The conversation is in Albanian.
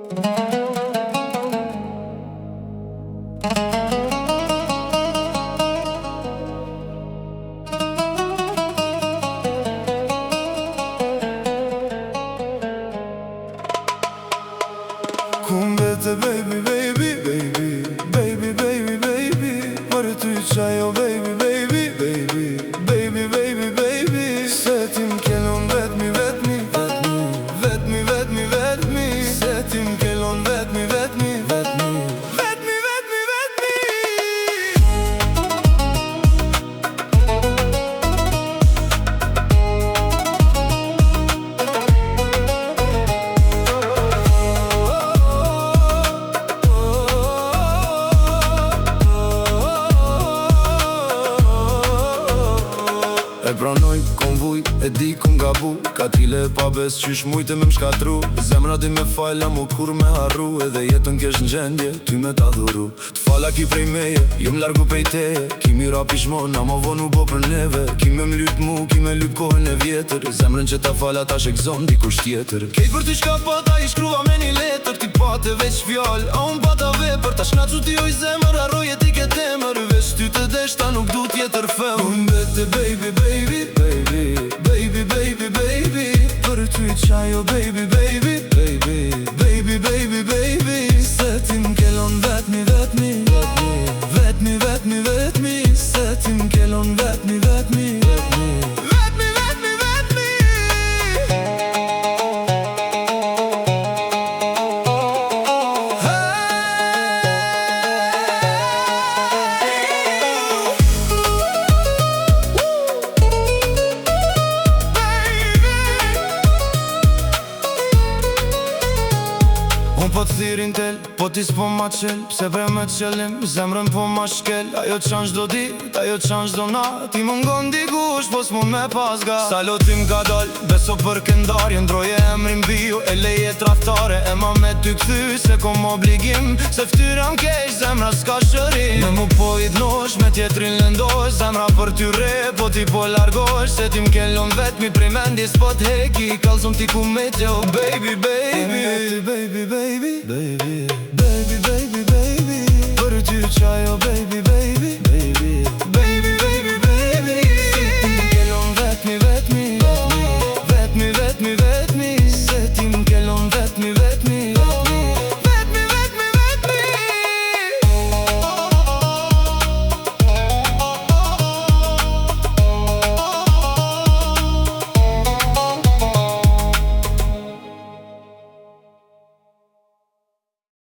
Kum vete baby, baby, baby, baby, baby, baby, për ty qajo baby, baby, baby, baby, baby, baby, se ti m'kellon vetmi, vetmi, vetmi, vetmi, vetmi, vetmi, se ti m'kellon vetmi, vetmi, vetmi, vetmi, vetmi, vetmi. E pranoj, kom vuj, e di kom gabu, ka t'ile pa bes qysh mujte me m'shkatru. Zemra di me falja mu kur me harru, edhe jetën kesh në gjendje, ty me t'adhuru. T'fala ki prej meje, ju m'largu pejteje, ki mira pishmon, a ma vonu bo për neve. Ki me m'lyp mu, ki me lyp kohën e vjetër, zemrën që ta fala ta shekzon dikush tjetër. Kejt për ty shka pata i shkruva me një letër, ti pate veç fjall, a unë pata vepër. Ta shnacu ti oj zemër, arroj e ti ke temër, veç ty të deshta nuk du tjetër fem. Unë bete baby, baby, baby, baby, baby, baby, për ty qajo baby, baby, baby, baby, baby, baby, se ti m'kellon vetmi, vetmi, vetmi, vetmi, vetmi, se ti m'kellon vetmi, vetmi, vetmi, vetmi, vetmi, vetmi. Unë po t'thirin tel, po t'i s'po ma qel, pse bre me t'qelim, zemrën po ma shkel. Ajo qan shdo dit, ajo qan shdo nat, ti mungon dikush, po s'mun me pas gat. Sa lotim ka dal, beso për këndarje, ndroje emrin bio, e leje traftare. E ma me ty këthy, se kom obligim, se ftyra m'kesh, zemra s'ka shërim. Me mu po i t'nosh, me tjetrin lëndosh, zemra për ty re, po ti po largosh. Se ti m'kellon vetmi, prej mendjes po t'heki, kalzon ti ku me t'jo, baby, baby, baby, baby, baby, baby, baby, baby, për ty qajo baby,